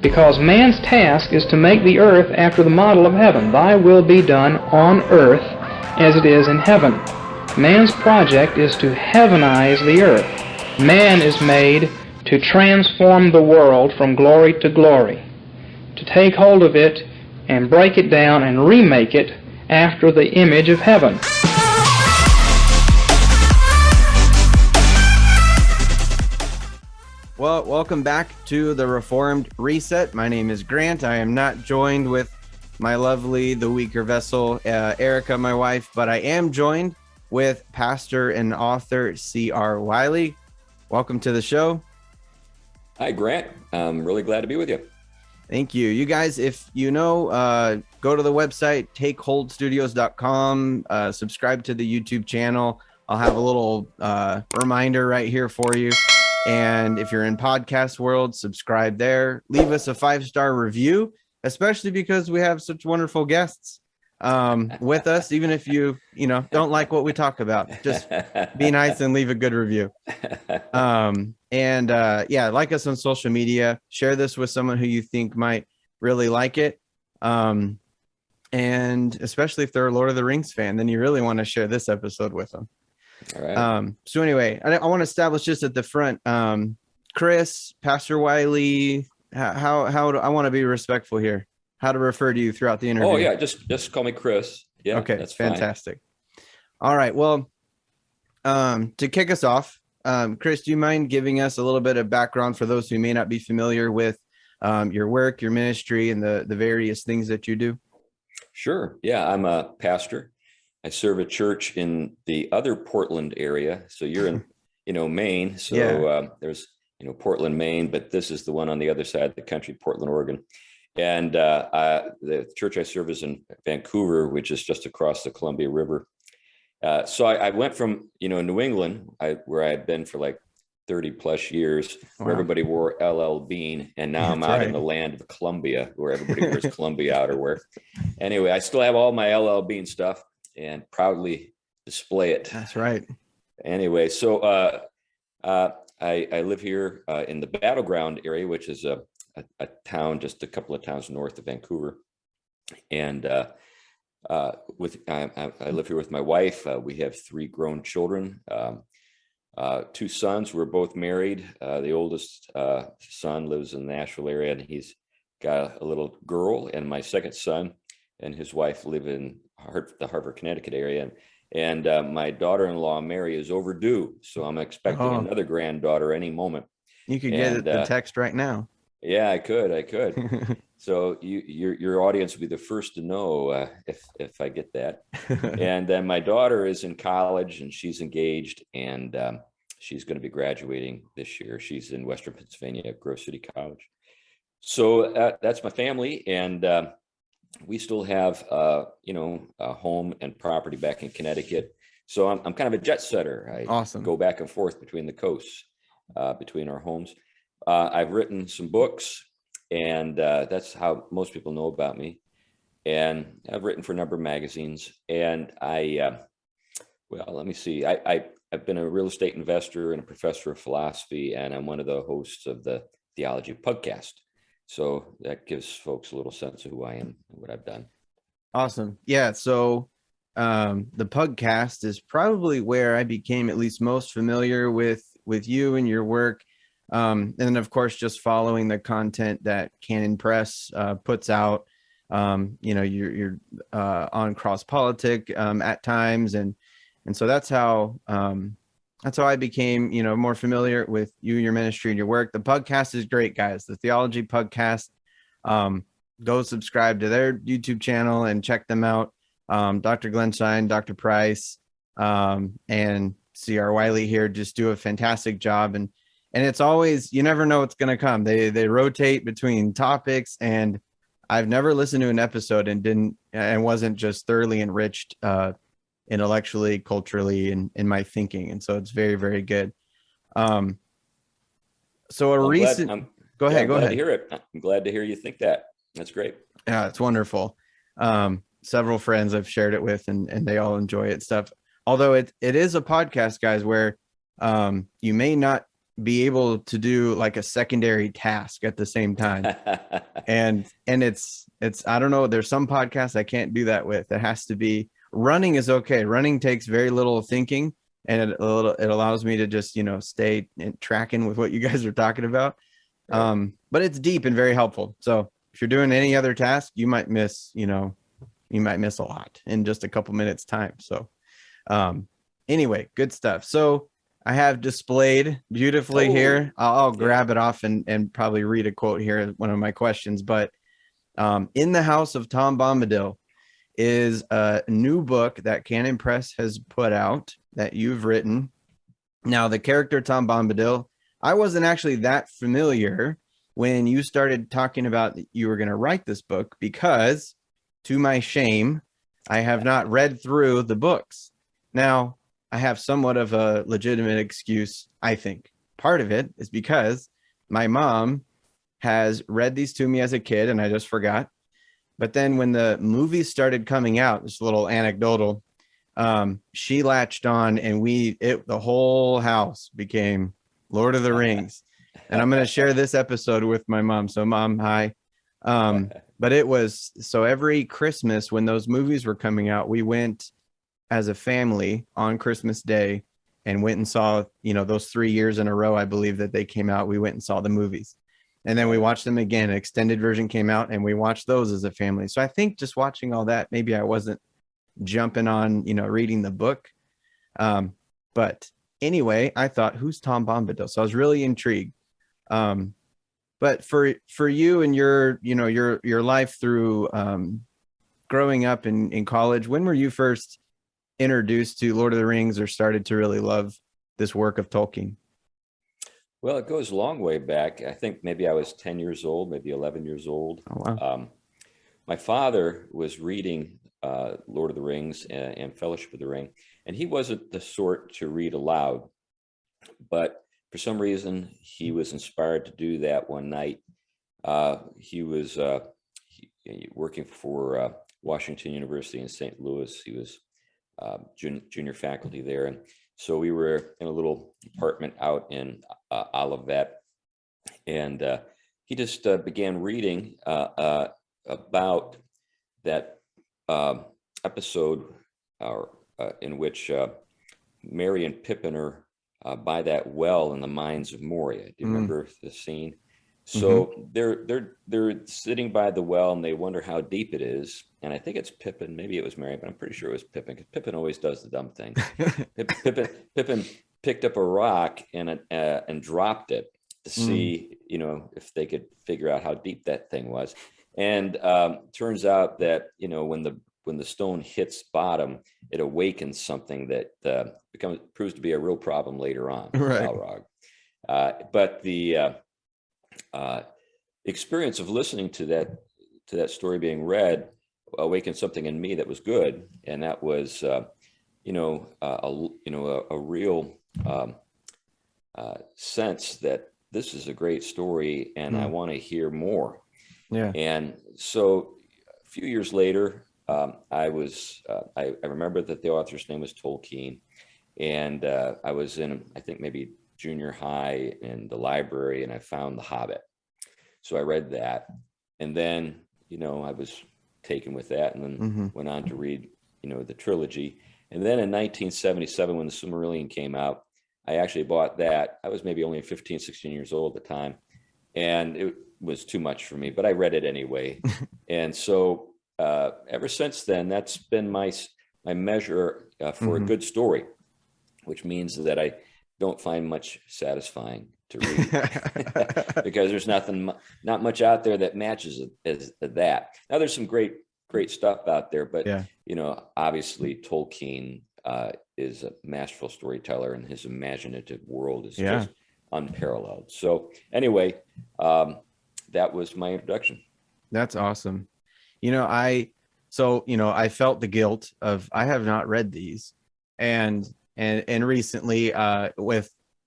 because man's task is to make the earth after the model of heaven. Thy will be done on earth as it is in heaven. Man's project is to heavenize the earth. Man is made to transform the world from glory to glory, to take hold of it and break it down and remake it after the image of heaven. Well, welcome back to the Reformed Reset. My name is Grant. I am not joined with my lovely, the weaker vessel, Erica, my wife, but I am joined with pastor and author C.R. Wiley. Welcome to the show. Hi, Grant. I'm really glad to be with you. Thank you. You guys, if you know, go to the website, takeholdstudios.com, subscribe to the YouTube channel. I'll have a little reminder right here for you. And if you're in podcast world, subscribe there. Leave us a 5-star review, especially because we have such wonderful guests with us. Even if you don't like what we talk about, just be nice and leave a good review. Yeah, like us on social media. Share this with someone who you think might really like it. And especially if they're a Lord of the Rings fan, then you really want to share this episode with them. All right. So anyway, I want to establish just at the front, Chris, Pastor Wiley, how do I want to be respectful here? How to refer to you throughout the interview? Oh yeah, just call me Chris. Yeah. Okay, that's fantastic. Fine. All right. Well, to kick us off, Chris, do you mind giving us a little bit of background for those who may not be familiar with your work, your ministry, and the various things that you do? Sure. Yeah, I'm a pastor. I serve a church in the other Portland area. So you're in, Maine. So yeah. There's, Portland, Maine, but this is the one on the other side of the country, Portland, Oregon. And the church I serve is in Vancouver, which is just across the Columbia River. So I went from, New England, where I had been for like 30 plus years, where everybody wore LL Bean. And now I'm out in the land of Columbia, where everybody wears Columbia outerwear. Anyway, I still have all my LL Bean stuff and proudly display it. That's right. Anyway, so I live here in the Battleground area, which is a town just a couple of towns north of Vancouver. And I live here with my wife. We have 3 grown children, 2 sons. We're both married. The oldest son lives in the Nashville area, and he's got a little girl. And my second son and his wife live in the Hartford, Connecticut area. And my daughter-in-law, Mary, is overdue. So I'm expecting another granddaughter any moment. You could get the text right now. Yeah, I could. So your audience will be the first to know if I get that. And then my daughter is in college and she's engaged, and she's going to be graduating this year. She's in Western Pennsylvania at Grove City College. So that's my family. And we still have, a home and property back in Connecticut. So I'm kind of a jet setter. I go back and forth between the coasts, between our homes. I've written some books, and that's how most people know about me. And I've written for a number of magazines. And let me see. I've been a real estate investor and a professor of philosophy, and I'm one of the hosts of the Theology Pugcast. So that gives folks a little sense of who I am and what I've done. Awesome. Yeah. So the Pugcast is probably where I became at least most familiar with you and your work. And then, of course, just following the content that Canon Press puts out. You're on Cross Politic at times. And so that's how I became, more familiar with you, your ministry, and your work. The Pugcast is great, guys. The Theology Pugcast. Go subscribe to their YouTube channel and check them out. Dr. Glenshine, Dr. Price, and C.R. Wiley here just do a fantastic job. And it's always, you never know what's going to come. They rotate between topics, and I've never listened to an episode and wasn't just thoroughly enriched intellectually, culturally, and in my thinking. And so it's very, very good. Go ahead. Go ahead. To hear it. I'm glad to hear you think that. That's great. Yeah, it's wonderful. Several friends I've shared it with, and they all enjoy it stuff. Although it is a podcast, guys, where you may not be able to do like a secondary task at the same time. And it's I don't know, there's some podcasts I can't do that with. It has to be, running is okay. Running takes very little thinking, and it allows me to just, stay tracking with what you guys are talking about. Right. But it's deep and very helpful. So if you're doing any other task, you might miss a lot in just a couple minutes time. So anyway, good stuff. So I have displayed beautifully here. I'll grab it off and probably read a quote here as one of my questions. But In the House of Tom Bombadil is a new book that Canon Press has put out that you've written. Now, the character Tom Bombadil, I wasn't actually that familiar when you started talking about that you were going to write this book, because to my shame, I have not read through the books. Now, I have somewhat of a legitimate excuse, I think. Part of it is because my mom has read these to me as a kid, and I just forgot. But then when the movies started coming out, this little anecdotal, she latched on, and the whole house became Lord of the Rings. And I'm going to share this episode with my mom. So Mom, hi. But it was, so every Christmas when those movies were coming out, we went as a family on Christmas Day and went and saw, those 3 years in a row, I believe, that they came out. We went and saw the movies. And then we watched them again. An extended version came out, and we watched those as a family. So I think just watching all that, maybe I wasn't jumping on, reading the book. But anyway, I thought, who's Tom Bombadil? So I was really intrigued. But for you and your life through growing up in college, when were you first introduced to Lord of the Rings or started to really love this work of Tolkien? Well, it goes a long way back. I think maybe I was 10 years old, maybe 11 years old. Oh, wow. My father was reading Lord of the Rings and Fellowship of the Ring, and he wasn't the sort to read aloud, but for some reason he was inspired to do that one night. He was working for Washington University in St. Louis. He was junior faculty there, and so we were in a little apartment out in Olivet, and he just began reading about that episode in which Merry and Pippin are by that well in the mines of Moria. Do you remember the scene? So they're sitting by the well, and they wonder how deep it is. And I think it's Pippin. Maybe it was Merry, but I'm pretty sure it was Pippin, because Pippin always does the dumb thing. Pippin picked up a rock and dropped it to see, if they could figure out how deep that thing was. And turns out that when the stone hits bottom, it awakens something that proves to be a real problem later on. Right. Balrog. But the experience of listening to that story being read awakened something in me that was good, and that was a real sense that this is a great story, and I want to hear more. Yeah. And so a few years later, I remember that the author's name was Tolkien, and I was in, I think, maybe junior high in the library, and I found The Hobbit. So I read that, and then I was taken with that, and then went on to read the trilogy. And then in 1977, when the Silmarillion came out, I actually bought that. I was maybe only 15, 16 years old at the time, and it was too much for me, but I read it anyway. And so ever since then, that's been my measure for a good story, which means that I don't find much satisfying to read because there's not much out there that matches as that. Now there's some great stuff out there, but obviously Tolkien is a masterful storyteller, and his imaginative world is just unparalleled. So anyway, that was my introduction. That's awesome. I felt the guilt of, I have not read these, and recently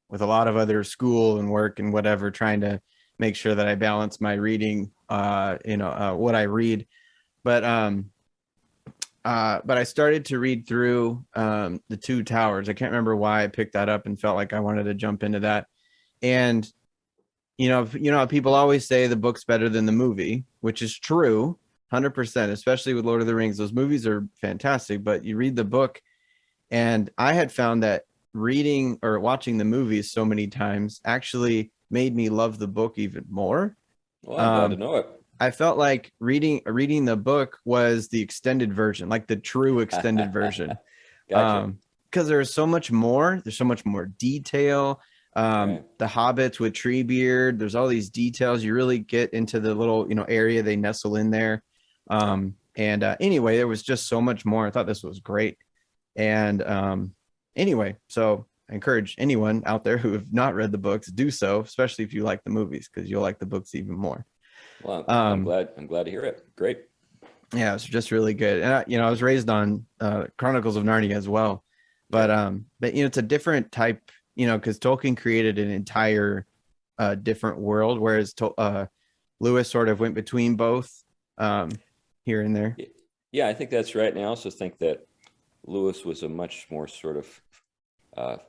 with a lot of other school and work and whatever, trying to make sure that I balance my reading, what I read. But I started to read through The Two Towers. I can't remember why I picked that up and felt like I wanted to jump into that. And how people always say the book's better than the movie, which is true, 100%, especially with Lord of the Rings. Those movies are fantastic, but you read the book, and I had found that reading or watching the movies so many times actually made me love the book even more. Well, I'm glad to know it. I felt like reading the book was the extended version, like the true extended version. Gotcha. Because there's so much more. There's so much more detail. Right. The hobbits with Treebeard. There's all these details. You really get into the little area they nestle in there. Anyway, there was just so much more. I thought this was great. And anyway, so I encourage anyone out there who have not read the books, do so, especially if you like the movies, because you'll like the books even more. Well, I'm glad to hear it. Great. Yeah, it's just really good. And I was raised on Chronicles of Narnia as well, but it's a different type, because Tolkien created an entire different world, whereas Lewis sort of went between both here and there. Yeah, I think that's right. And I also think that Lewis was a much more sort of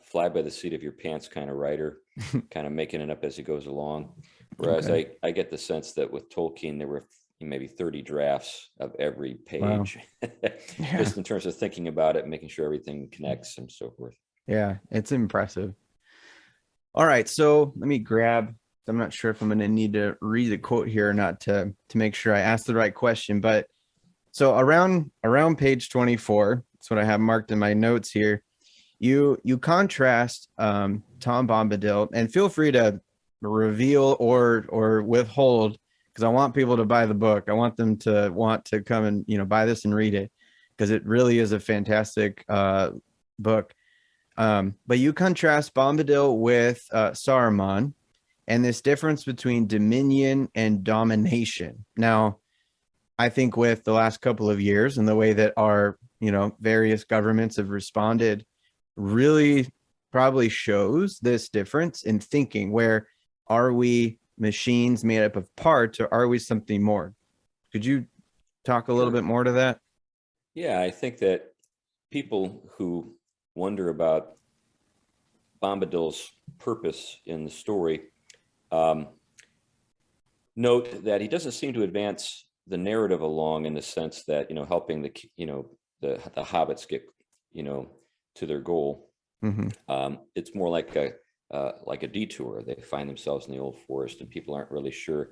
fly by the seat of your pants kind of writer, kind of making it up as he goes along. Whereas I get the sense that with Tolkien, there were maybe 30 drafts of every page, just in terms of thinking about it, making sure everything connects and so forth. Yeah, it's impressive. All right, so let me grab, I'm not sure if I'm going to need to read the quote here or not to make sure I ask the right question, but so around page 24, that's what I have marked in my notes here. You contrast Tom Bombadil, and feel free to reveal or withhold, because I want people to buy the book. I want them to want to come and buy this and read it, because it really is a fantastic book. But you contrast Bombadil with Saruman, and this difference between dominion and domination. Now, I think with the last couple of years and the way that our various governments have responded, really probably shows this difference in thinking. Where are we machines made up of parts, or are we something more? Could you talk a little bit more to that? Yeah, I think that people who wonder about Bombadil's purpose in the story note that he doesn't seem to advance the narrative along in the sense that helping the hobbits get to their goal. Mm-hmm. It's more like a detour. They find themselves in the old forest, and people aren't really sure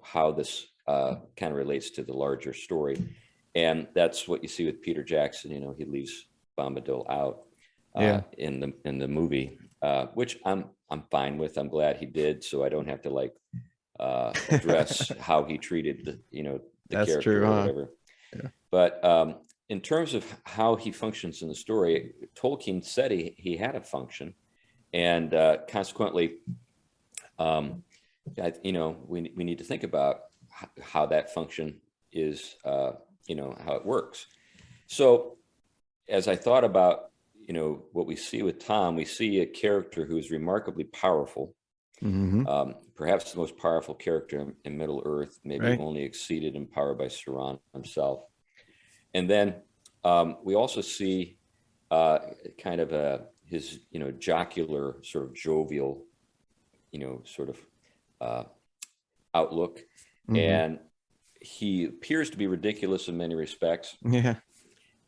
how this kind of relates to the larger story. And that's what you see with Peter Jackson. He leaves Bombadil out in the movie, which I'm fine with. I'm glad he did, so I don't have to address how he treated the That's character true, or huh? whatever. Yeah. But in terms of how he functions in the story, Tolkien said he had a function, and consequently, we need to think about how that function is, how it works. So, as I thought about what we see with Tom, we see a character who is remarkably powerful. Mm-hmm. Perhaps the most powerful character in Middle Earth, maybe Right. only exceeded in power by Saruman himself. And then we also see kind of his jocular, sort of jovial, sort of outlook, Mm-hmm. and he appears to be ridiculous in many respects. Yeah.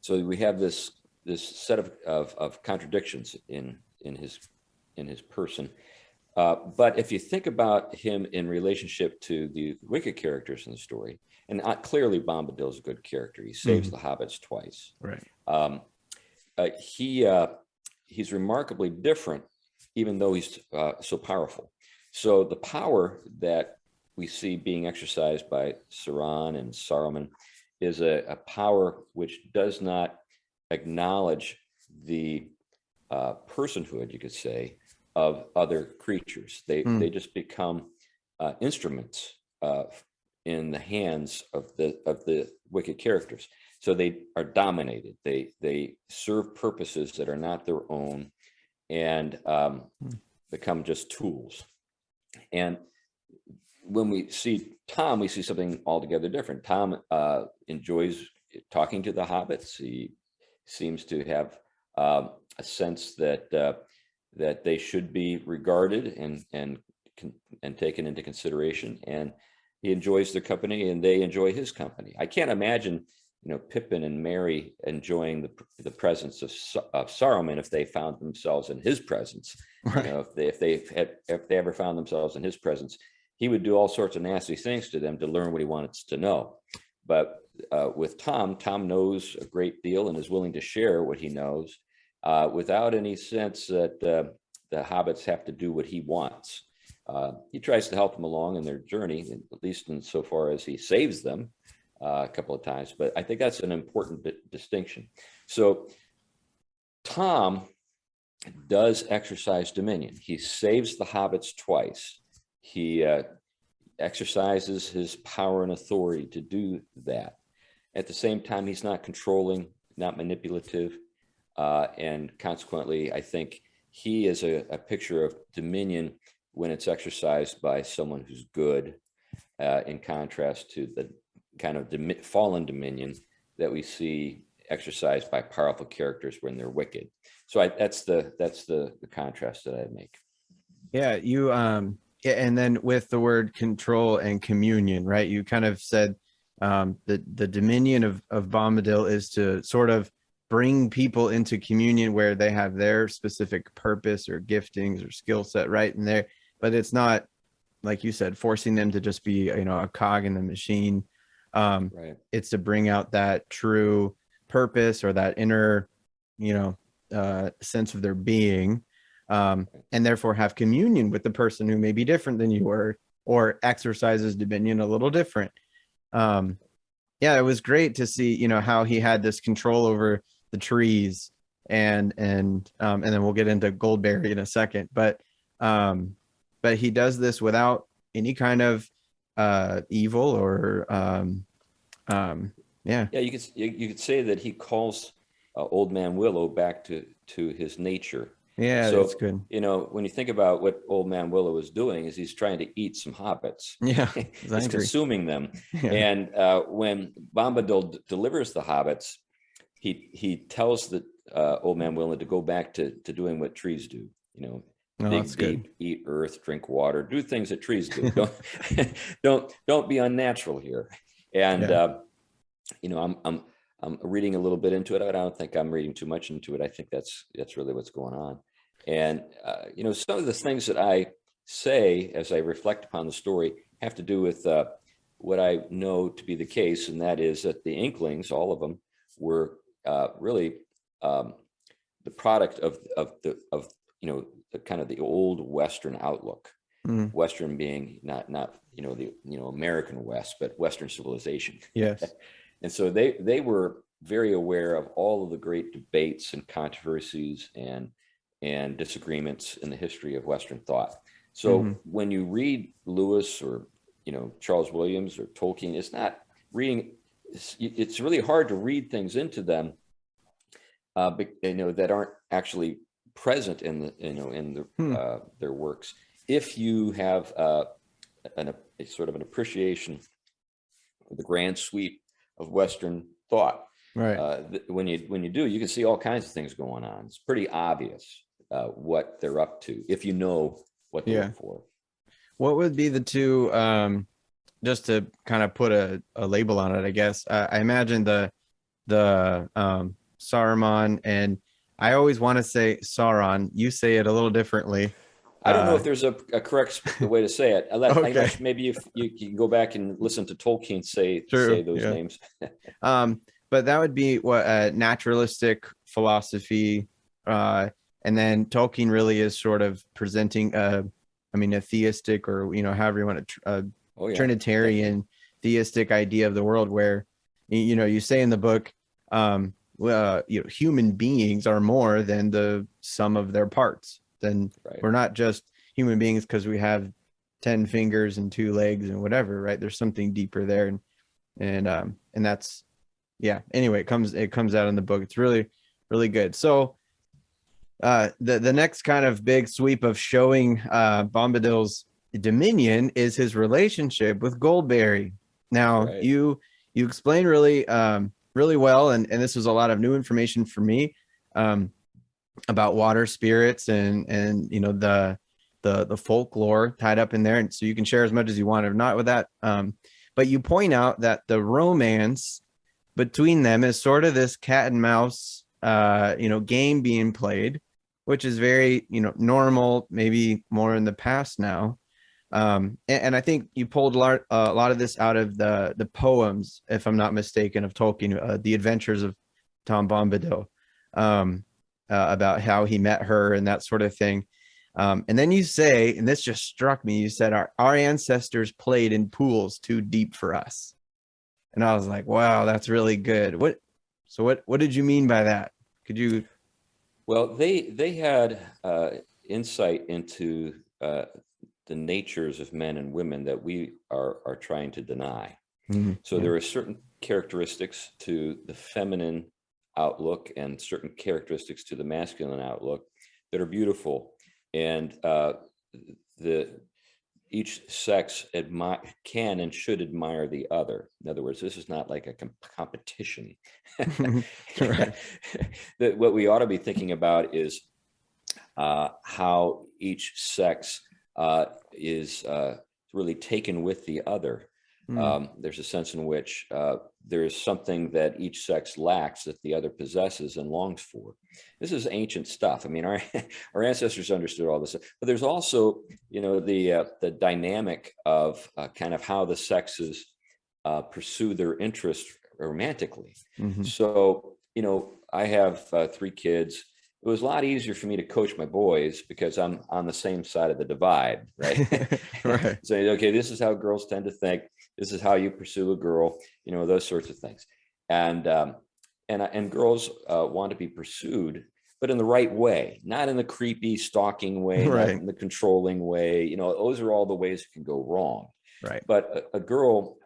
So we have this set of contradictions in his person. But if you think about him in relationship to the wicked characters in the story, and clearly Bombadil's a good character. He saves the hobbits twice. Right. He's remarkably different, even though he's so powerful. So the power that we see being exercised by Sauron and Saruman is a power which does not acknowledge the personhood, you could say, of other creatures. They just become instruments in the hands of the wicked characters. So they are dominated. They serve purposes that are not their own, and become just tools. And when we see Tom, we see something altogether different. Tom enjoys talking to the hobbits. He seems to have a sense that that they should be regarded and taken into consideration. And he enjoys their company, and they enjoy his company. I can't imagine, Pippin and Merry enjoying the presence of Saruman if they found themselves in his presence. Right. If they ever found themselves in his presence, he would do all sorts of nasty things to them to learn what he wants to know. But with Tom knows a great deal and is willing to share what he knows without any sense that the hobbits have to do what he wants. He tries to help them along in their journey, at least insofar as he saves them a couple of times. But I think that's an important distinction. So Tom does exercise dominion. He saves the hobbits twice. He exercises his power and authority to do that. At the same time, he's not controlling, not manipulative, and consequently, I think he is a picture of dominion when it's exercised by someone who's good, in contrast to the kind of fallen dominion that we see exercised by powerful characters when they're wicked. So that's the contrast that I make. Yeah, you and then with the word control and communion, right? You kind of said the dominion of Bombadil is to sort of bring people into communion where they have their specific purpose or giftings or skill set right in there, but it's not, like you said, forcing them to just be, a cog in the machine. Right. It's to bring out that true purpose or that inner, sense of their being, and therefore have communion with the person who may be different than you were, or exercises dominion a little different. Yeah, it was great to see, how he had this control over the trees, and then we'll get into Goldberry in a second, but he does this without any kind of evil or yeah, you could say that he calls Old Man Willow back to his nature. Yeah, so, that's good. When you think about what Old Man Willow is doing, is he's trying to eat some hobbits. Yeah, he's consuming them. Yeah. And when Bombadil delivers the hobbits, he tells the Old Man Willow to go back to doing what trees do. Dig deep, eat earth, drink water, do things that trees do. Don't be unnatural here. And I'm reading a little bit into it. I don't think I'm reading too much into it. I think that's really what's going on. And some of the things that I say as I reflect upon the story have to do with what I know to be the case, and that is that the Inklings, all of them, were really the product of the kind of the old Western outlook. Western being not the American West, but Western civilization. Yes. And so they were very aware of all of the great debates and controversies and disagreements in the history of Western thought. So when you read Lewis or Charles Williams or Tolkien, it's not reading. It's really hard to read things into them, that aren't actually present in their works. If you have a sort of an appreciation of the grand sweep of Western thought, right? When you do, you can see all kinds of things going on. It's pretty obvious what they're up to if you know what they're up for. What would be the two? Just to kind of put a label on it, I guess. I imagine the Saruman, and I always want to say Sauron. You say it a little differently. I don't know if there's a correct way to say it. Okay. Maybe if you can go back and listen to Tolkien say those names. But that would be what naturalistic philosophy, and then Tolkien really is sort of presenting a theistic, or however you want to Trinitarian theistic idea of the world, where you say in the book, human beings are more than the sum of their parts. Then we're not just human beings because we have 10 fingers and 2 legs and whatever, right? There's something deeper there, and that's anyway, it comes out in the book. It's really, really good. So the next kind of big sweep of showing Bombadil's dominion is his relationship with Goldberry. Now you explain really well, and this was a lot of new information for me. about water spirits and you know the folklore tied up in there, and so you can share as much as you want or not with that. But you point out that the romance between them is sort of this cat and mouse game being played, which is very normal, maybe more in the past now. And I think you pulled a lot of this out of the poems, if I'm not mistaken, of Tolkien, The Adventures of Tom Bombadil, about how he met her and that sort of thing. And then you say, and this just struck me, you said our ancestors played in pools too deep for us. And I was like, wow, that's really good. What did you mean by that? Could you? Well, they had insight into the natures of men and women that we are trying to deny. Mm-hmm. So there are certain characteristics to the feminine outlook and certain characteristics to the masculine outlook that are beautiful, and each sex can and should admire the other. In other words, this is not like a competition. Right. What we ought to be thinking about is how each sex is really taken with the other. There's a sense in which there is something that each sex lacks that the other possesses and longs for. This is ancient stuff. I mean, our ancestors understood all this, but there's also, the dynamic of kind of how the sexes pursue their interest romantically. Mm-hmm. So, I have 3 kids. It was a lot easier for me to coach my boys because I'm on the same side of the divide, right? Right. So, okay, this is how girls tend to think. This is how you pursue a girl, those sorts of things. And girls want to be pursued, but in the right way, not in the creepy stalking way, right. not in the controlling way. Those are all the ways it can go wrong. Right. But a girl,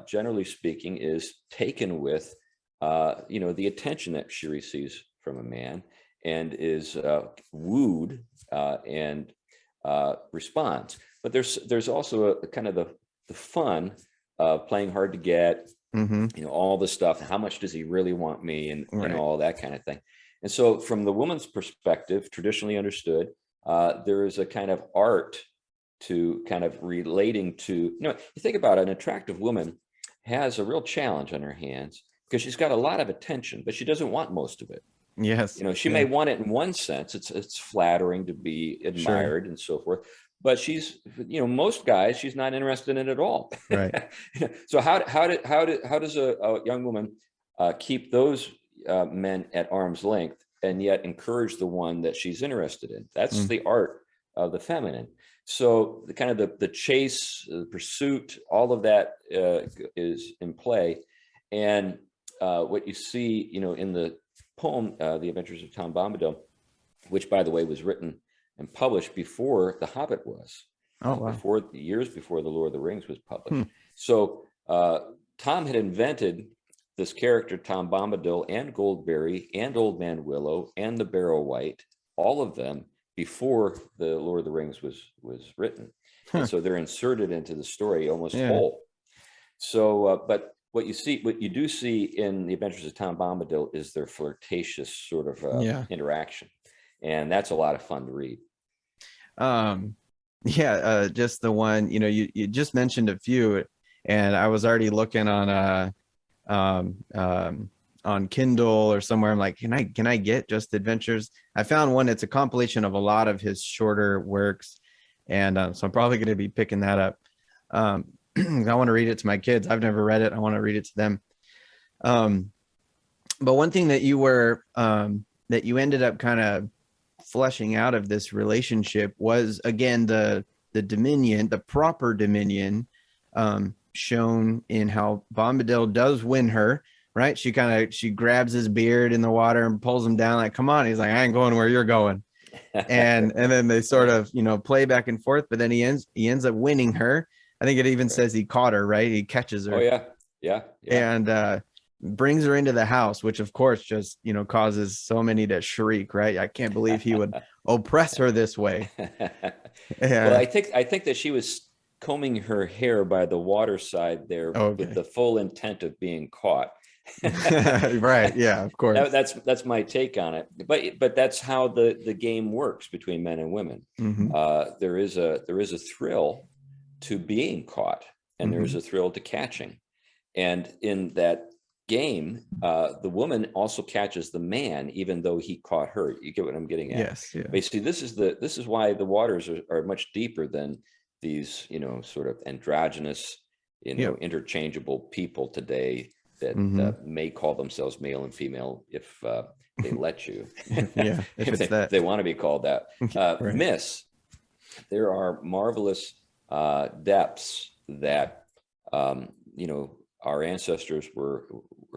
generally speaking, is taken with, the attention that she receives from a man, and is wooed and responds. But there's also a kind of the fun of playing hard to get, mm-hmm. All the stuff. How much does he really want me, and right. all that kind of thing. And so from the woman's perspective, traditionally understood, there is a kind of art to kind of relating to, you think about it, an attractive woman has a real challenge on her hands because she's got a lot of attention, but she doesn't want most of it. Yes. She may want it in one sense. It's flattering to be admired, sure, and so forth. But she's, most guys, she's not interested in it at all. Right. So how does a young woman keep those men at arm's length and yet encourage the one that she's interested in? That's the art of the feminine. So the kind of the chase, the pursuit, all of that is in play. And what you see, in the poem, The Adventures of Tom Bombadil, which, by the way, was written and published before The Hobbit was. Oh, wow. Years before The Lord of the Rings was published. So Tom had invented this character, Tom Bombadil and Goldberry and Old Man Willow and the Barrow Wight, all of them before The Lord of the Rings was written. And so they're inserted into the story almost whole. So, but what you do see in The Adventures of Tom Bombadil is their flirtatious sort of interaction. And that's a lot of fun to read. Just the one, you just mentioned a few, and I was already looking on Kindle or somewhere. I'm like, can I get just Adventures? I found one. It's a compilation of a lot of his shorter works, and so I'm probably going to be picking that up. I want to read it to my kids. I've never read it. I want to read it to them. But one thing that you ended up kind of fleshing out of this relationship was, again, the dominion, the proper dominion, shown in how Bombadil does win her, right? She grabs his beard in the water and pulls him down, like, come on. He's like, I ain't going where you're going. and then they sort of, play back and forth, but then he ends up winning her. I think it even says he caught her, right? He catches her. Oh, yeah. And brings her into the house, which of course just, causes so many to shriek, right? I can't believe he would oppress her this way. Well, I think that she was combing her hair by the water side there with the full intent of being caught. Right. Yeah, of course. That's my take on it. But that's how the game works between men and women. Hmm. There is a thrill to being caught, and there is a thrill to catching. And in that game, the woman also catches the man, even though he caught her. You get what I'm getting at? Yes. Yeah. Basically, this is why the waters are much deeper than these, sort of androgynous, Yep. interchangeable people today that Hmm. may call themselves male and female if they let you, Yeah. If it's if that. they want to be called that. Right. Miss, there are marvelous depths that our ancestors were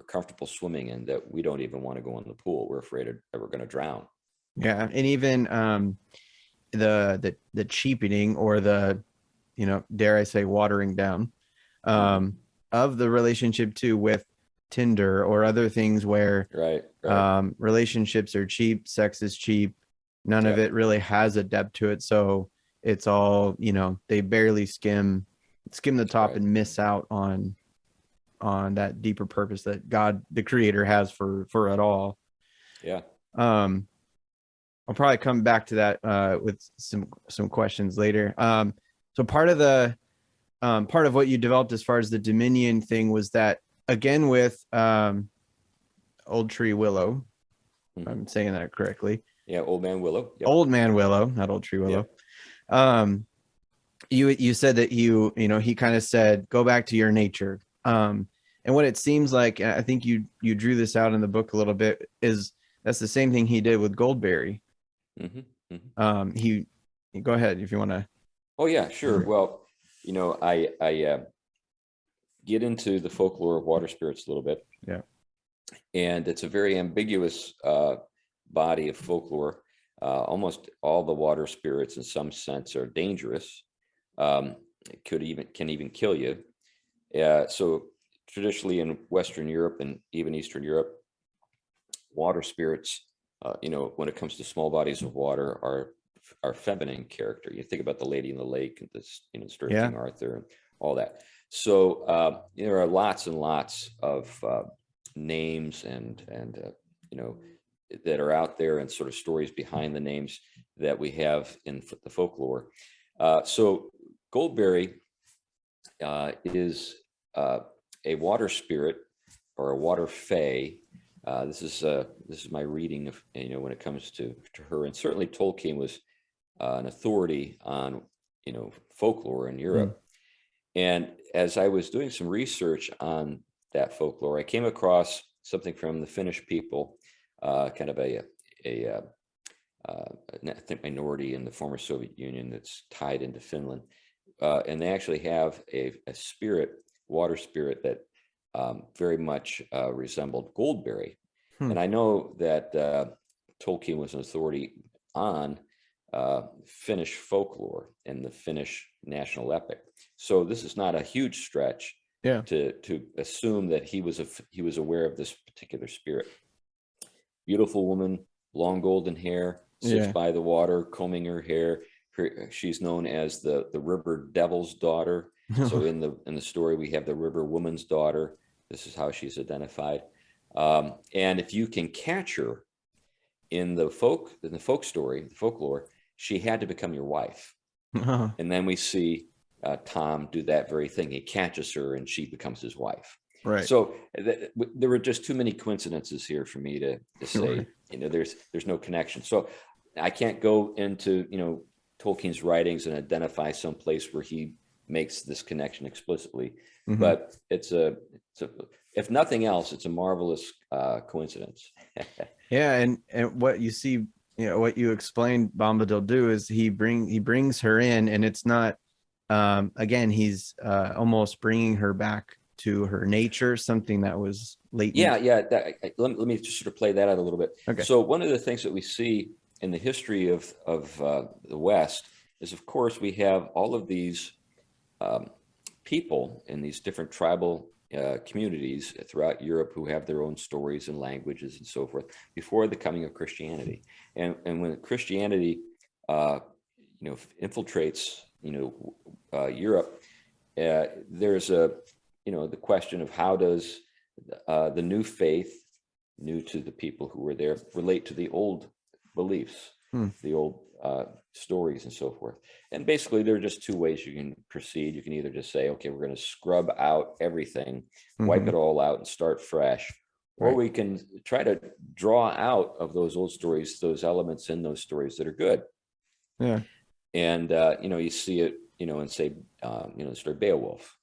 comfortable swimming in, that we don't even want to go in the pool. We're afraid that we're going to drown. Yeah. And even the cheapening, or the, dare I say, watering down of the relationship too, with Tinder or other things where Right. relationships are cheap, sex is cheap, none of Yeah. it really has a depth to it. So it's all, they barely skim the top Right. and miss out on that deeper purpose that God, the creator, has for it all. Yeah. I'll probably come back to that with some questions later. So part of what you developed as far as the Dominion thing was that, again, with Old Tree Willow, if I'm saying that correctly. Yeah, Old Man Willow. Yep. Old Man Willow, not Old Tree Willow. Yep. You said that he kind of said, go back to your nature. And what it seems like, I think you drew this out in the book a little bit, is that's the same thing he did with Goldberry. He go ahead if you want to. Oh yeah, sure. Well, I get into the folklore of water spirits a little bit. Yeah. And it's a very ambiguous body of folklore. Almost all the water spirits, in some sense, are dangerous. Can even kill you. So traditionally in Western Europe and even Eastern Europe, water spirits, when it comes to small bodies of water, are feminine character. You think about the Lady in the Lake and this, story of King Arthur and all that. So there are lots and lots of names and that are out there, and sort of stories behind the names that we have in the folklore. So Goldberry is a water spirit, or a water fae. This is my reading of, when it comes to her, and certainly Tolkien was an authority on folklore in Europe. And as I was doing some research on that folklore, I came across something from the Finnish people, kind of a ethnic minority in the former Soviet Union that's tied into Finland, and they actually have a water spirit that very much resembled Goldberry. And I know that Tolkien was an authority on Finnish folklore and the Finnish national epic. So this is not a huge stretch to assume that he was aware of this particular spirit. Beautiful woman, long golden hair, sits by the water, combing her hair. She's known as the river devil's daughter. So in the story, we have the river woman's daughter. This is how she's identified. And if you can catch her in the folklore, she had to become your wife. And then we see Tom do that very thing. He catches her and she becomes his wife. Right. So there were just too many coincidences here for me to say, there's no connection. So I can't go into, Tolkien's writings and identify some place where he makes this connection explicitly, but it's if nothing else, it's a marvelous coincidence. Yeah. And what you see, what you explained Bombadil do is he brings her in, and it's not, again, he's almost bringing her back to her nature, something that was latent. Yeah. Let me just sort of play that out a little bit. Okay. So one of the things that we see in the history of the West is, of course, we have all of these people in these different tribal communities throughout Europe who have their own stories and languages and so forth before the coming of Christianity. And when Christianity, infiltrates, Europe, there's the question of how does the new faith, new to the people who were there, relate to the old beliefs, the old stories and so forth. And basically, there are just two ways you can proceed. You can either just say, okay, we're going to scrub out everything, wipe it all out and start fresh. Or Right. we can try to draw out of those old stories, those elements in those stories that are good. Yeah. And, you see it, and say, the story Beowulf,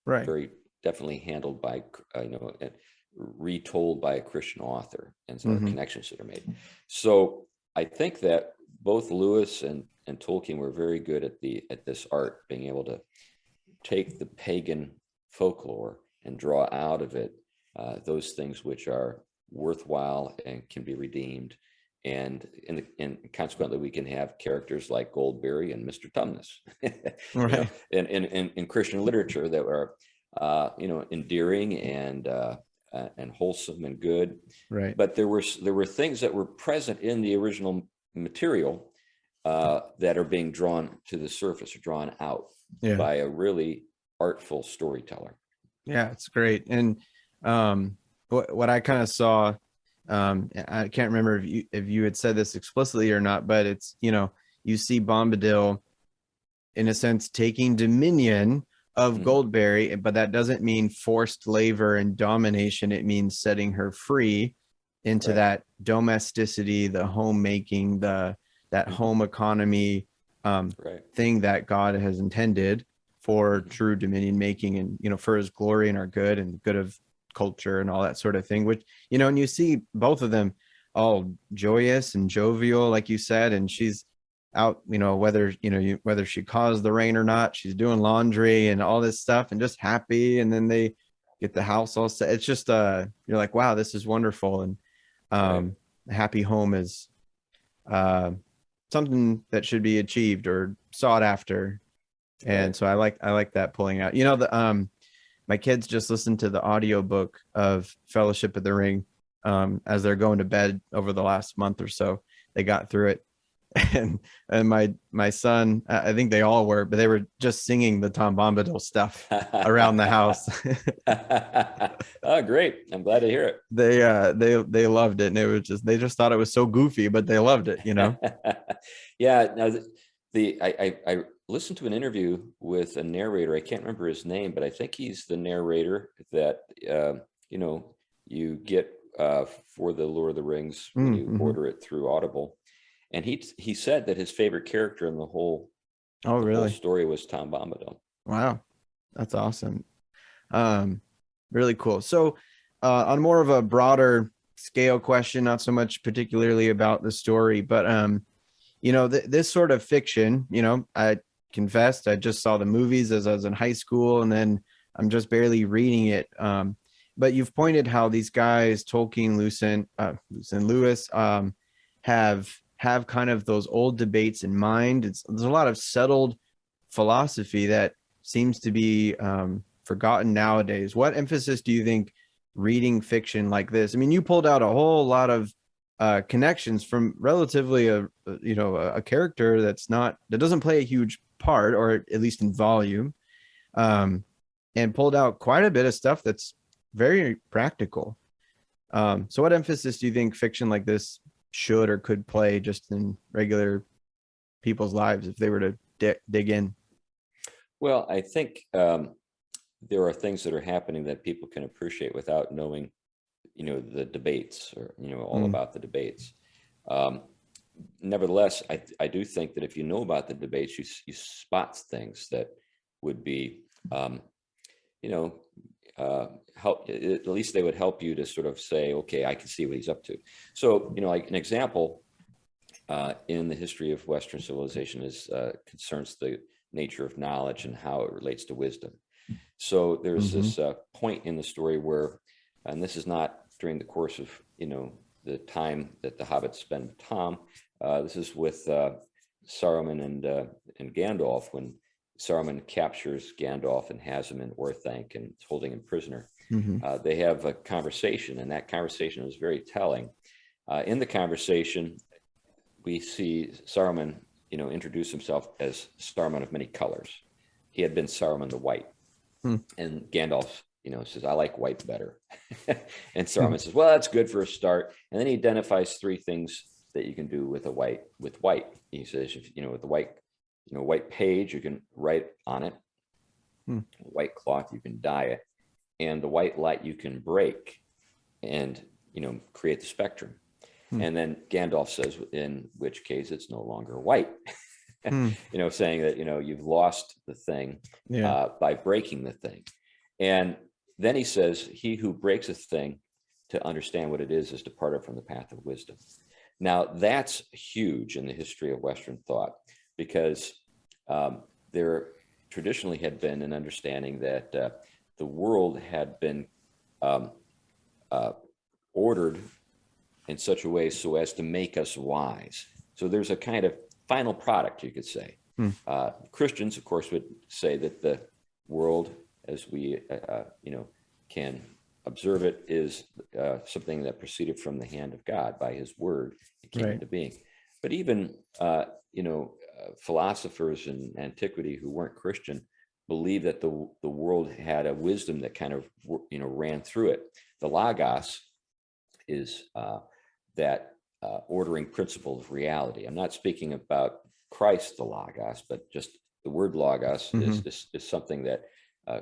Right. very definitely handled by, retold by a Christian author, and so connections that are made. So I think that both Lewis and Tolkien were very good at this art, being able to take the pagan folklore and draw out of it those things which are worthwhile and can be redeemed. And consequently, we can have characters like Goldberry and Mr. Tumnus, Right. in Christian literature that are, endearing and wholesome and good. Right. But there were things that were present in the original material that are being drawn to the surface or drawn out by a really artful storyteller. Yeah, it's great. And what I kind of saw, I can't remember if you had said this explicitly or not, but it's, you see Bombadil in a sense taking dominion of Goldberry, but that doesn't mean forced labor and domination. It means setting her free into that domesticity, the homemaking, that home economy thing that God has intended for true dominion making, and for his glory and our good and good of culture and all that sort of thing, which and you see both of them all joyous and jovial, like you said, and she's out, whether she caused the rain or not, she's doing laundry and all this stuff and just happy, and then they get the house all set. It's just you're like, wow, this is wonderful. And a happy home is something that should be achieved or sought after. And so I like that pulling out, my kids just listened to the audiobook of Fellowship of the Ring as they're going to bed over the last month or so. They got through it. And my son, I think they all were, but they were just singing the Tom Bombadil stuff around the house. Oh, great. I'm glad to hear it. They loved it. And it was they just thought it was so goofy, but they loved it, Yeah. Now I listened to an interview with a narrator. I can't remember his name, but I think he's the narrator that, you get for the Lord of the Rings when you order it through Audible. And he said that his favorite character in the whole story was Tom Bombadil. Wow. That's awesome. Really cool. So on more of a broader scale question, not so much particularly about the story, but this sort of fiction, I confessed I just saw the movies as I was in high school, and then I'm just barely reading it. But you've pointed how these guys, Tolkien, Lewis, have kind of those old debates in mind. There's a lot of settled philosophy that seems to be forgotten nowadays. What emphasis do you think reading fiction like this? I mean, you pulled out a whole lot of connections from relatively a character that doesn't play a huge part, or at least in volume, and pulled out quite a bit of stuff that's very practical. So what emphasis do you think fiction like this should or could play just in regular people's lives if they were to dig in? Well, I think there are things that are happening that people can appreciate without knowing, the debates or, all about the debates. Nevertheless, I do think that if you know about the debates, you spot things that would be, help. At least they would help you to sort of say, okay, I can see what he's up to. So, like an example in the history of Western civilization is concerns the nature of knowledge and how it relates to wisdom. So there's this point in the story where, and this is not during the course of, the time that the hobbits spend with Tom. This is with Saruman and Gandalf, when Saruman captures Gandalf and has him in Orthanc and is holding him prisoner. They have a conversation, and that conversation is very telling. In the conversation, we see Saruman, introduce himself as Saruman of many colors. He had been Saruman the White. And Gandalf, says, I like white better. And Saruman says, well, that's good for a start. And then he identifies three things that you can do with white. He says, with the white page, you can write on it. White cloth, you can dye it. And the white light you can break and, create the spectrum. And then Gandalf says, in which case it's no longer white, saying that, you've lost the thing by breaking the thing. And then he says, he who breaks a thing to understand what it is departed from the path of wisdom. Now, that's huge in the history of Western thought, because there traditionally had been an understanding that the world had been ordered in such a way so as to make us wise. So there's a kind of final product, you could say. Christians, of course, would say that the world, as we can observe it, is something that proceeded from the hand of God. By his word it came into being. But even philosophers in antiquity who weren't Christian believed that the world had a wisdom that kind of ran through it. The Logos is that ordering principle of reality. I'm not speaking about Christ, the Logos, but just the word Logos is something that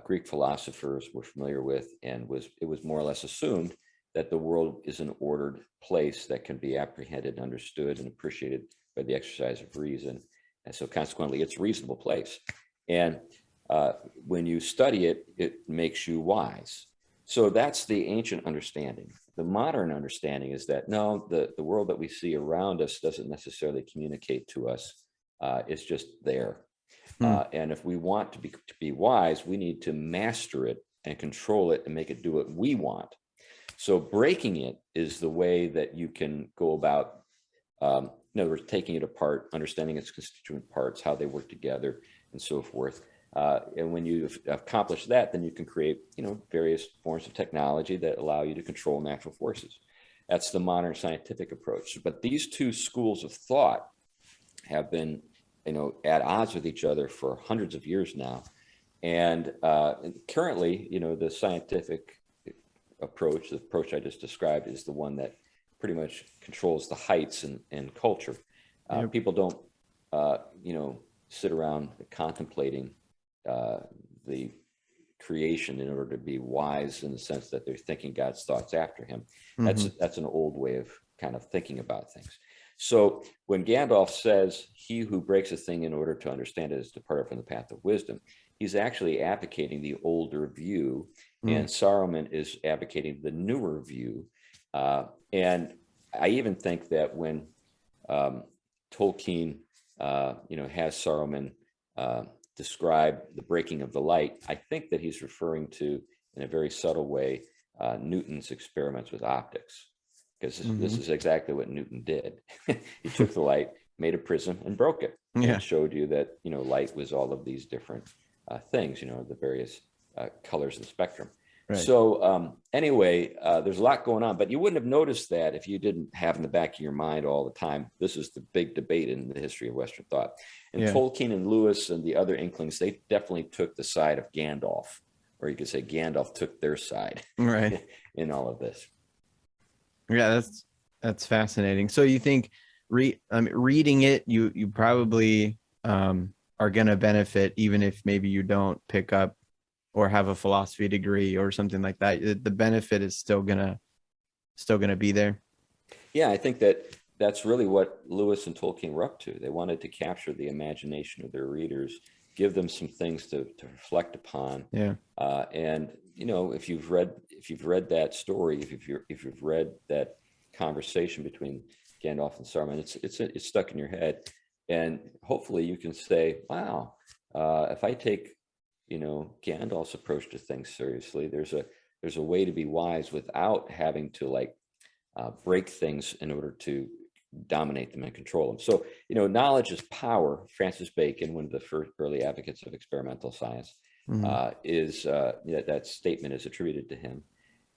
Greek philosophers were familiar with, and it was more or less assumed that the world is an ordered place that can be apprehended, understood, and appreciated by the exercise of reason. And so consequently, it's a reasonable place. And when you study it, it makes you wise. So that's the ancient understanding. The modern understanding is that, no, the world that we see around us doesn't necessarily communicate to us. It's just there. And if we want to be wise, we need to master it and control it and make it do what we want. So breaking it is the way that you can go about, in other words, taking it apart, understanding its constituent parts, how they work together, and so forth. And when you've accomplished that, then you can create, various forms of technology that allow you to control natural forces. That's the modern scientific approach. But these two schools of thought have been, at odds with each other for hundreds of years now. And currently, the scientific approach, the approach I just described, is the one that pretty much controls the heights in culture. People don't, sit around contemplating the creation in order to be wise, in the sense that they're thinking God's thoughts after him. That's an old way of kind of thinking about things. So when Gandalf says, he who breaks a thing in order to understand it is departed from the path of wisdom, he's actually advocating the older view, and Saruman is advocating the newer view. And I even think that when Tolkien, has Saruman describe the breaking of the light, I think that he's referring to, in a very subtle way, Newton's experiments with optics, because this is exactly what Newton did. He took the light, made a prism, and broke it, and showed you that light was all of these different things, the various colors of the spectrum. Right. So anyway, there's a lot going on, but you wouldn't have noticed that if you didn't have in the back of your mind all the time. This is the big debate in the history of Western thought. And Tolkien and Lewis and the other Inklings, they definitely took the side of Gandalf, or you could say Gandalf took their side, right, in all of this. Yeah, that's fascinating. So you think reading it, you probably are going to benefit, even if maybe you don't pick up or have a philosophy degree or something like that. The benefit is still gonna be there. Yeah, I think that's really what Lewis and Tolkien were up to. They wanted to capture the imagination of their readers, give them some things to reflect upon. Yeah. And if you've read that story, if you've read that conversation between Gandalf and Saruman, it's stuck in your head, and hopefully you can say, wow, if I take Gandalf's approach to things seriously, there's a way to be wise without having to break things in order to dominate them and control them. So, knowledge is power. Francis Bacon, one of the first early advocates of experimental science, that statement is attributed to him.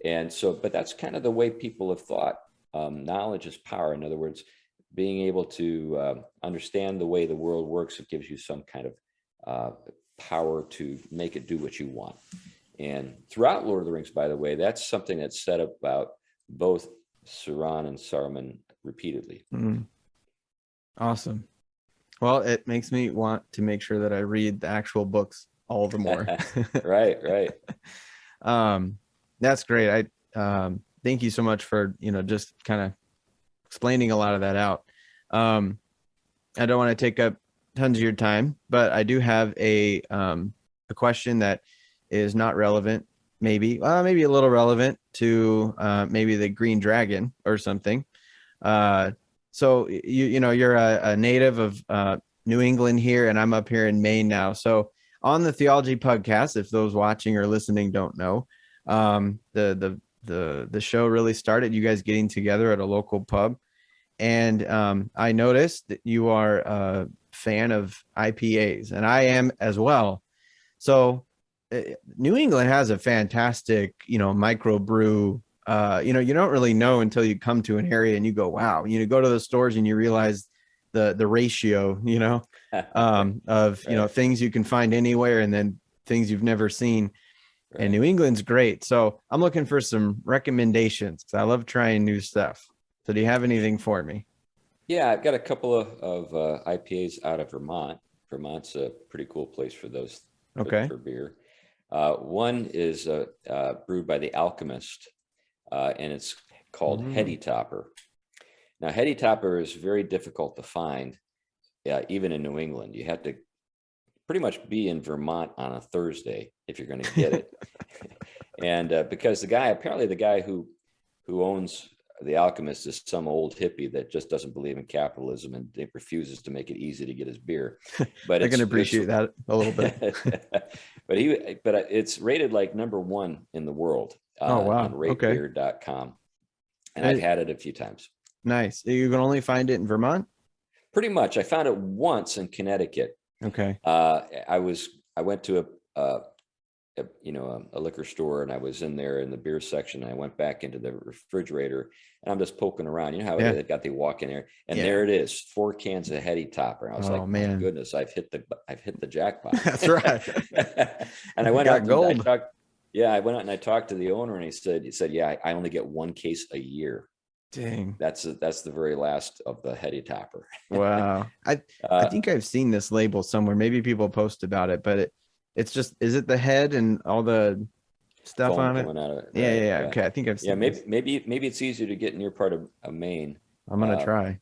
And so, but that's kind of the way people have thought. Knowledge is power. In other words, being able to understand the way the world works, it gives you some kind of power to make it do what you want. And throughout Lord of the Rings, by the way, that's something that's said about both Sauron and Saruman repeatedly. Awesome. Well, it makes me want to make sure that I read the actual books all the more. Right. That's great. Thank you so much for, just kind of explaining a lot of that out. I don't want to take up tons of your time, but I do have a question that is not relevant, maybe a little relevant to maybe the Green Dragon or something. So you're a native of New England here, and I'm up here in Maine now. So on the Theology Pugcast, if those watching or listening don't know, the show really started you guys getting together at a local pub, and I noticed that you are a fan of IPAs, and I am as well. So New England has a fantastic, microbrew. You don't really know until you come to an area and you go, wow, go to the stores and you realize the ratio, of, things you can find anywhere and then things you've never seen. Right. And New England's great. So I'm looking for some recommendations because I love trying new stuff. So do you have anything for me? Yeah, I've got a couple of IPAs out of Vermont. Vermont's a pretty cool place for those for beer. One is brewed by The Alchemist, and it's called Heady Topper. Now, Heady Topper is very difficult to find, even in New England. You have to pretty much be in Vermont on a Thursday if you're going to get it. And because the guy who owns The Alchemist is some old hippie that just doesn't believe in capitalism and refuses to make it easy to get his beer. But I can appreciate that a little bit. but it's rated like #1 in the world on ratebeer.com. And I've had it a few times. Nice. You can only find it in Vermont? Pretty much. I found it once in Connecticut. Okay. I went to a liquor store, and I was in there in the beer section. I went back into the refrigerator, and I'm just poking around. You know how they got the walk in there, and there it is, 4 cans of Heady Topper. And I was like, man, my goodness, I've hit the jackpot. That's right. And I went out gold. I went out and I talked to the owner, and he said, yeah, I only get 1 case a year. Dang. That's the very last of the Heady Topper. Wow. I think I've seen this label somewhere. Maybe people post about it, but it's just, is it the head and all the stuff on it? Out of it, yeah. Okay. I think I've seen maybe it's easier to get in your part of Maine. I'm going to try.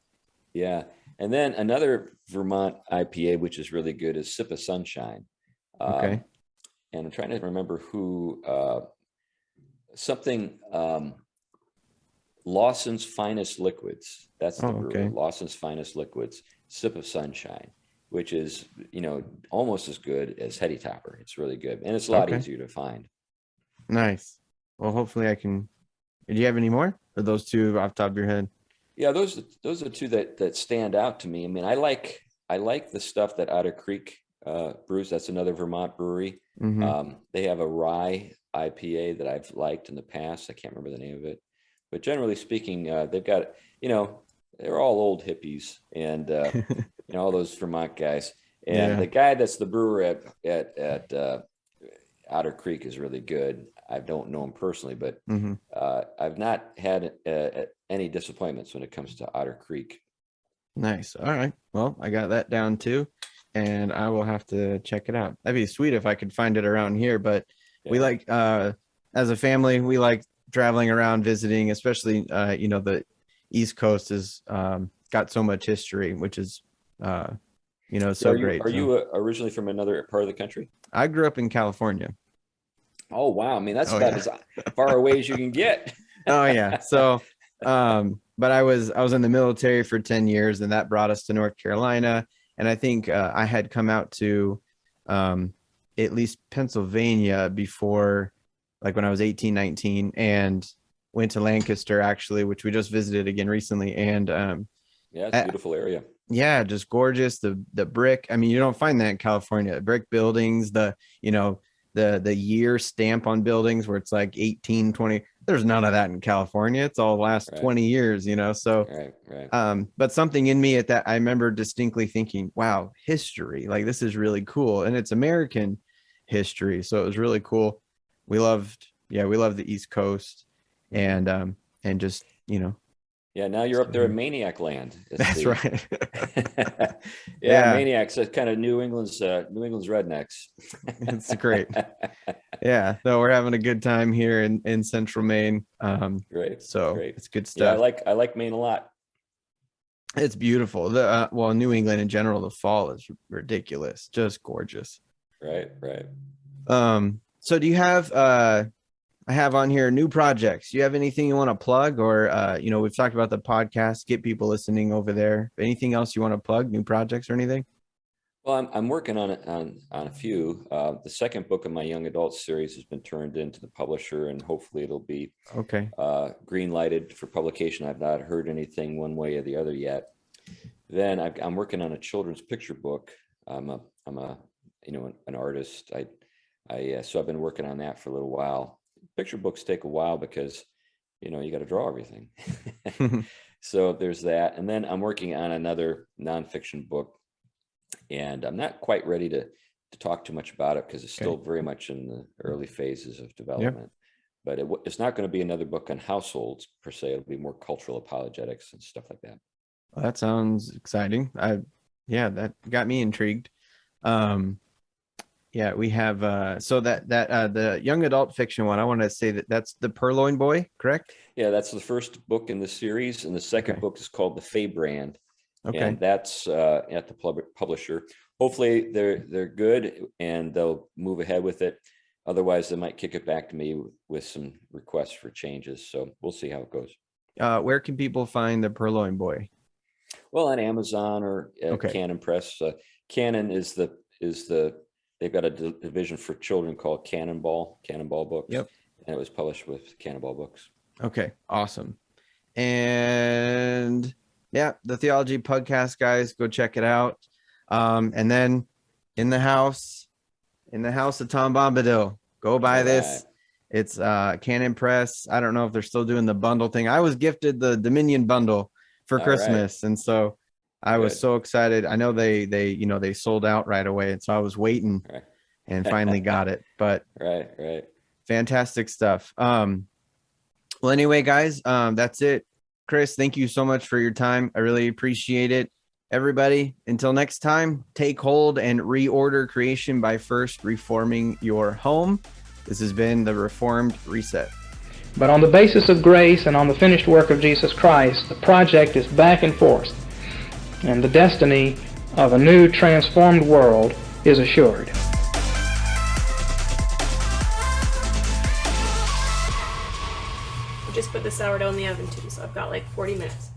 Yeah. And then another Vermont IPA, which is really good, is Sip of Sunshine. Okay. And I'm trying to remember who, Lawson's Finest Liquids. That's the brewer. Okay. Lawson's Finest Liquids, Sip of Sunshine, which is, almost as good as Heady Topper. It's really good. And it's a lot easier to find. Nice. Well, hopefully I can. Do you have any more? Or those two off the top of your head? Yeah, those are two that stand out to me. I mean, I like the stuff that Otter Creek brews. That's another Vermont brewery. Mm-hmm. They have a rye IPA that I've liked in the past. I can't remember the name of it. But generally speaking, they've got, they're all old hippies and, all those Vermont guys. And the guy that's the brewer at Otter Creek is really good. I don't know him personally, but I've not had any disappointments when it comes to Otter Creek. Nice. All right. Well, I got that down too, and I will have to check it out. That'd be sweet if I could find it around here. But we like, as a family, we like traveling around visiting, especially the East Coast has got so much history, which is so great. Are you originally from another part of the country? I grew up in California. Oh wow, I mean that's about as far away as you can get. Oh yeah. So but I was in the military for 10 years, and that brought us to North Carolina, and I think I had come out to at least Pennsylvania before, like when I was 18, 19, and went to Lancaster actually, which we just visited again recently. And it's a beautiful area. Yeah, just gorgeous. The brick. I mean, you don't find that in California. Brick buildings, the year stamp on buildings where it's like 1820. There's none of that in California. It's all last 20 years, So right. But something in me at that, I remember distinctly thinking, wow, history, like this is really cool. And it's American history. So it was really cool. we love the East Coast, and just, Yeah, now you're up there in Maniac Land. That's right. Yeah, Maniacs. That's kind of New England's rednecks. It's great. Yeah, no, we're having a good time here in Central Maine. Great. So Great. it's good stuff. Yeah, I like Maine a lot. It's beautiful. New England in general, the fall is ridiculous, just gorgeous. Right. So do you have I have on here new projects? Do you have anything you want to plug, or we've talked about the podcast, get people listening over there. Anything else you want to plug, new projects or anything? Well, I'm working on a few. The second book of my young adult series has been turned into the publisher, and hopefully it'll be green lighted for publication. I've not heard anything one way or the other yet. Then I'm working on a children's picture book. I'm an artist. So I've been working on that for a little while. Picture books take a while because you got to draw everything. So there's that. And then I'm working on another nonfiction book, and I'm not quite ready to talk too much about it because it's still very much in the early phases of development. But it's not going to be another book on households per se. It'll be more cultural apologetics and stuff like that. Well, that sounds exciting. That got me intrigued. We have the young adult fiction one. I want to say that's the Purloin Boy, correct? Yeah, that's the first book in the series, and the second book is called The Fey Brand. And that's at the publisher. Hopefully they're good and they'll move ahead with it. Otherwise, they might kick it back to me with some requests for changes. So we'll see how it goes. Where can people find the Purloin Boy? Well, on Amazon or Canon Press. Canon is they've got a division for children called Cannonball Books. Yep. And it was published with Cannonball Books. Okay, awesome. And the Theology Pugcast, guys, go check it out. And then in the house of Tom Bombadil, go buy this. It's Canon Press. I don't know if they're still doing the bundle thing. I was gifted the Dominion bundle for Christmas, and so I was so excited. I know they sold out right away, and so I was waiting and finally got it. But fantastic stuff. Well, anyway, guys, that's it. Chris, thank you so much for your time. I really appreciate it. Everybody, until next time, take hold and reorder creation by first reforming your home. This has been the Reformed Reset. But on the basis of grace and on the finished work of Jesus Christ, the project is back and forth, and the destiny of a new transformed world is assured. Just put the sourdough in the oven too, so I've got like 40 minutes.